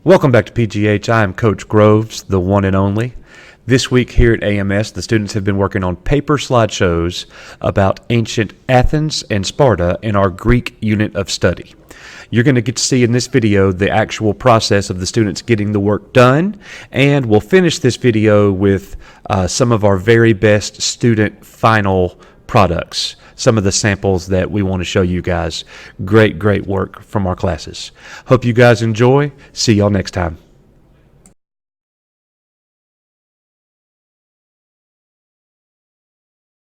Welcome back to PGH. I am Coach Groves, the one and only. This week here at AMS, the students have been working on paper slideshows about ancient Athens and Sparta in our Greek unit of study. You're going to get to see in this video the actual process of the students getting the work done, and we'll finish this video with some of our very best student final products, some of the samples that we want to show you guys. Great work from our classes. Hope you guys enjoy. See y'all next time.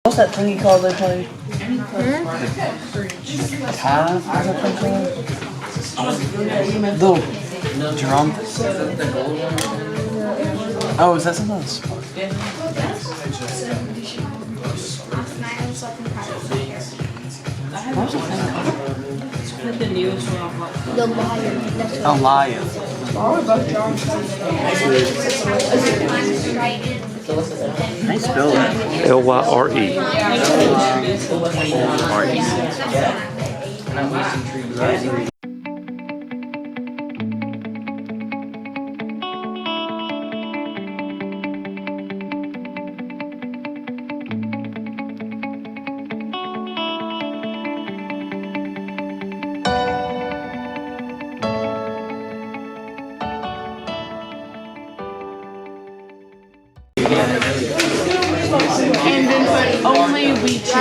What's that thing you call they play? Little drum. Oh, is that something else? The lion. A lion. How you spell that? L-Y-R-E. And then put only we choose.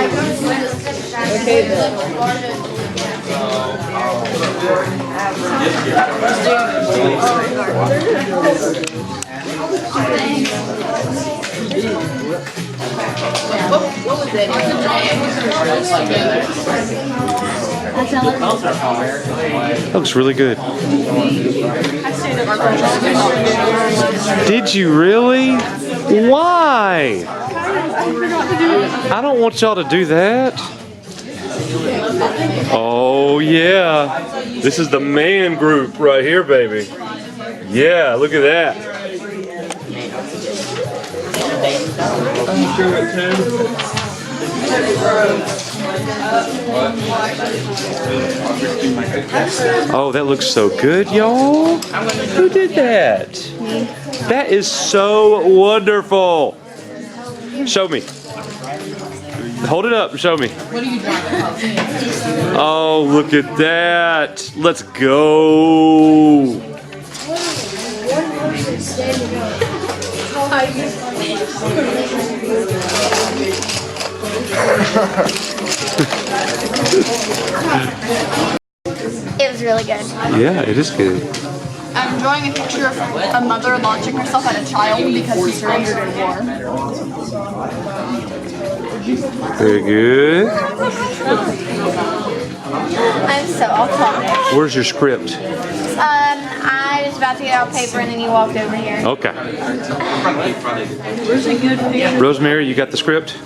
Okay then. What was that? Looks really good. Did you really? Why? I don't want y'all to do that. Oh yeah. This is the man group right here, baby. Yeah, look at that. Oh, that looks so good, y'all. Who did that? That is so wonderful. Show me. Hold it up and show me. Oh, look at that. Let's go. It was really good. Yeah, it is good. I'm drawing a picture of a mother launching herself at a child because he surrendered in war. Very good. I'm so off. Where's your script? I was about to get out paper and then you walked over here. Okay. Rosemary, you got the script?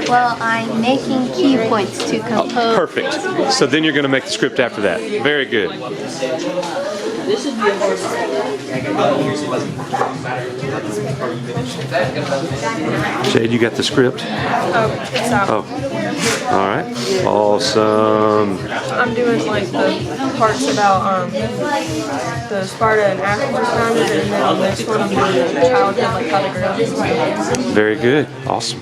Well, I'm making key points to compose. Perfect. So then you're going to make the script after that. Very good. Jade, you got the script? Oh, it's out. Oh. All right. Awesome. I'm doing like the parts about the Sparta and Athens were founded, and then on this one I'm doing the childhood, like how the girls. Very good. Awesome.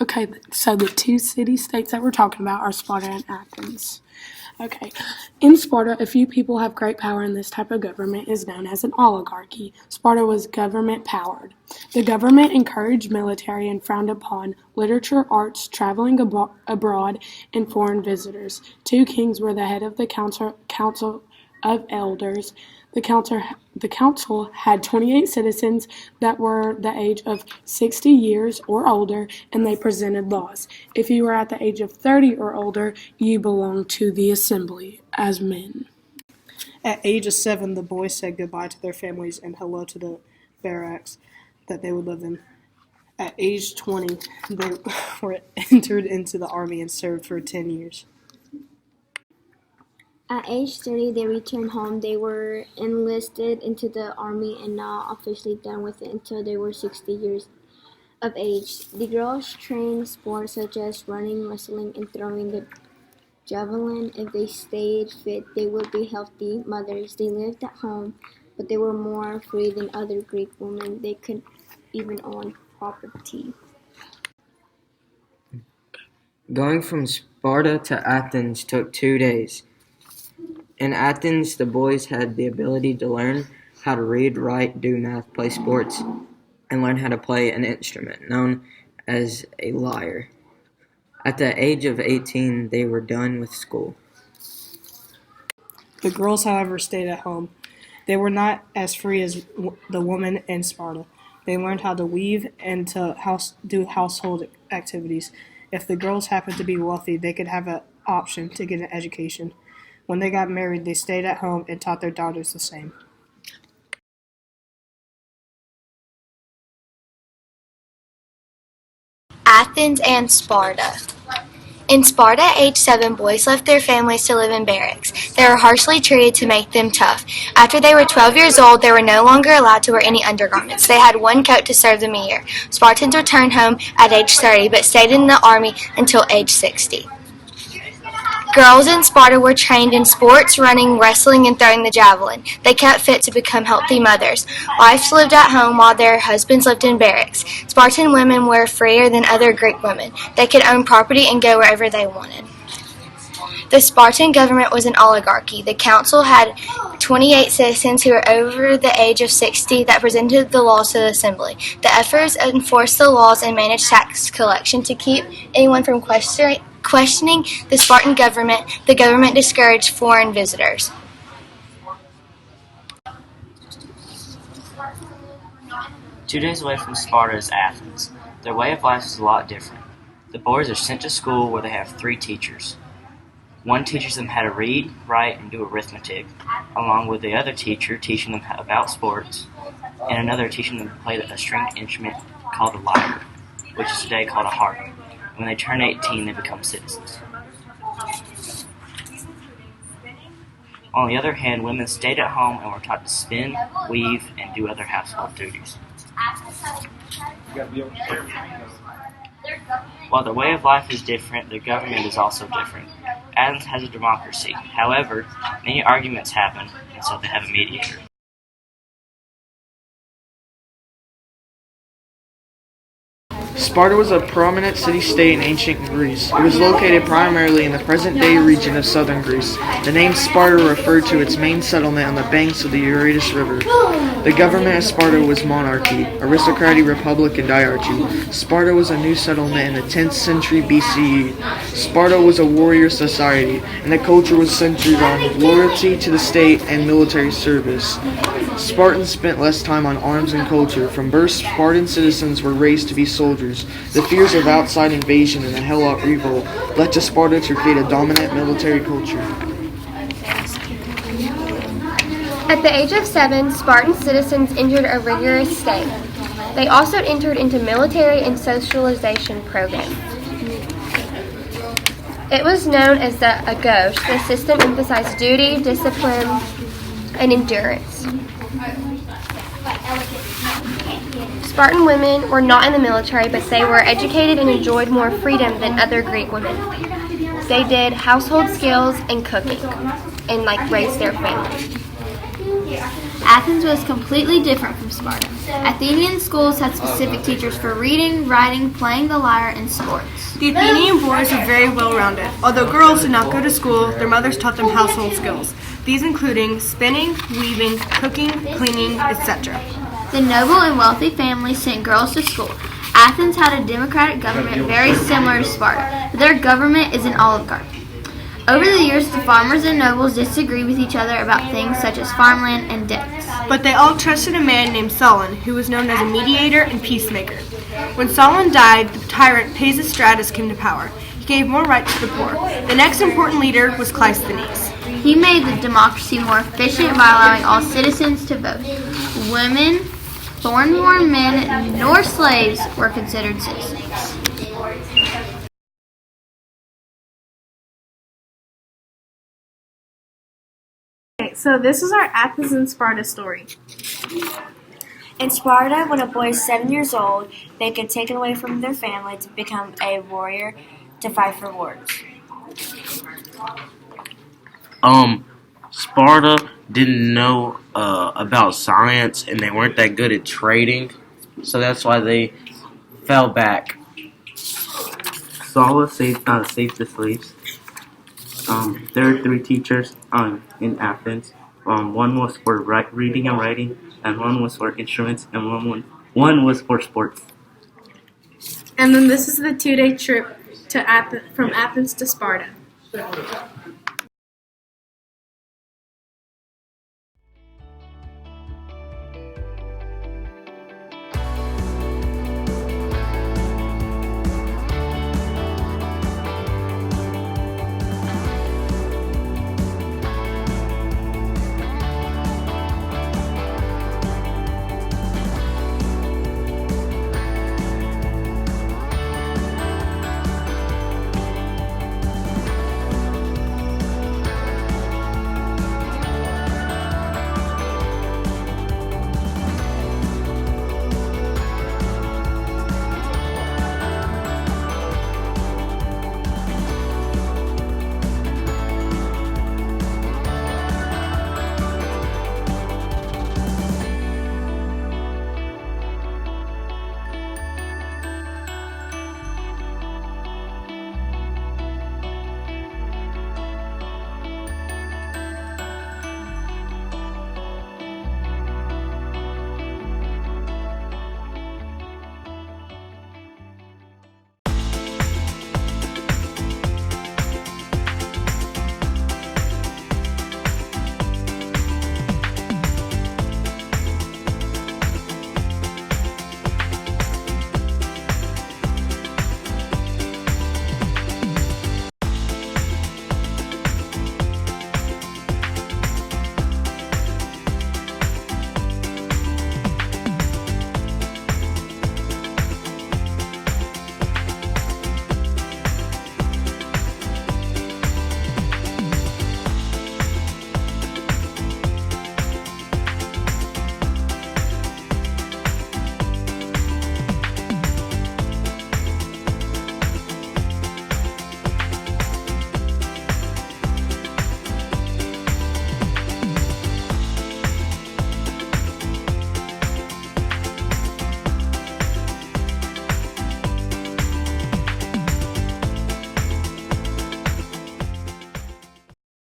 Okay, so the two city-states that we're talking about are Sparta and Athens. Okay. In Sparta, a few people have great power, and this type of government is known as an oligarchy. Sparta was government powered. The government encouraged military and frowned upon literature, arts, traveling abroad, and foreign visitors. Two kings were the head of the council of elders. The council had 28 citizens that were the age of 60 years or older, and they presented laws. If you were at the age of 30 or older, you belonged to the assembly as men. At age of 7, the boys said goodbye to their families and hello to the barracks that they would live in. At age 20, they were entered into the army and served for 10 years. At age 30, they returned home. They were enlisted into the army and not officially done with it until they were 60 years of age. The girls trained sports such as running, wrestling, and throwing the javelin. If they stayed fit, they would be healthy mothers. They lived at home, but they were more free than other Greek women. They could even own property. Going from Sparta to Athens took 2 days. In Athens, the boys had the ability to learn how to read, write, do math, play sports, and learn how to play an instrument known as a lyre. At the age of 18, they were done with school. The girls, however, stayed at home. They were not as free as the women in Sparta. They learned how to weave and to do household activities. If the girls happened to be wealthy, they could have an option to get an education. When they got married, they stayed at home and taught their daughters the same. Athens and Sparta. In Sparta, at age 7, boys left their families to live in barracks. They were harshly treated to make them tough. After they were 12 years old, they were no longer allowed to wear any undergarments. They had one coat to serve them a year. Spartans returned home at age 30, but stayed in the army until age 60. Girls in Sparta were trained in sports, running, wrestling, and throwing the javelin. They kept fit to become healthy mothers. Wives lived at home while their husbands lived in barracks. Spartan women were freer than other Greek women. They could own property and go wherever they wanted. The Spartan government was an oligarchy. The council had 28 citizens who were over the age of 60 that presented the laws to the assembly. The efforts enforced the laws and managed tax collection to keep anyone from questioning the Spartan government. The government discouraged foreign visitors. Two days away from Sparta is Athens. Their way of life is a lot different. The boys are sent to school where they have 3 teachers. One teaches them how to read, write, and do arithmetic, along with the other teacher teaching them about sports, and another teaching them to play a stringed instrument called a lyre, which is today called a harp. When they turn 18, they become citizens. On the other hand, women stayed at home and were taught to spin, weave, and do other household duties. While their way of life is different, their government is also different. Athens has a democracy. However, many arguments happen, and so they have a mediator. Sparta was a prominent city-state in ancient Greece. It was located primarily in the present-day region of southern Greece. The name Sparta referred to its main settlement on the banks of the Euphrates River. The government of Sparta was monarchy, aristocratic republic, and diarchy. Sparta was a new settlement in the 10th century BCE. Sparta was a warrior society, and the culture was centered on loyalty to the state and military service. Spartans spent less time on arms and culture. From birth, Spartan citizens were raised to be soldiers. The fears of outside invasion and a Helot revolt led to Sparta to create a dominant military culture. At the age of 7, Spartan citizens entered a rigorous state. They also entered into military and socialization programs. It was known as the Agos. The system emphasized duty, discipline, and endurance. Spartan women were not in the military, but they were educated and enjoyed more freedom than other Greek women. They did household skills and cooking, and raised their family. Athens was completely different from Sparta. Athenian schools had specific teachers for reading, writing, playing the lyre, and sports. The Athenian boys were very well-rounded. Although girls did not go to school, their mothers taught them household skills, these including spinning, weaving, cooking, cleaning, etc. The noble and wealthy families sent girls to school. Athens had a democratic government very similar to Sparta, but their government is an oligarchy. Over the years, the farmers and nobles disagreed with each other about things such as farmland and debts. But they all trusted a man named Solon, who was known as a mediator and peacemaker. When Solon died, the tyrant Presenations came to power. He gave more rights to the poor. The next important leader was Cleisthenes. He made the democracy more efficient by allowing all citizens to vote. Women, foreign-born men, nor slaves were considered citizens. Okay, so this is our Athens and Sparta story. In Sparta, when a boy is 7 years old, they get taken away from their family to become a warrior to fight for wars. Sparta didn't know about science, and they weren't that good at trading, so that's why they fell back. Sulla saved the slaves. There are three teachers in Athens. One was for reading and writing, and one was for instruments, and one was for sports. And then this is the 2-day trip to from Athens to Sparta.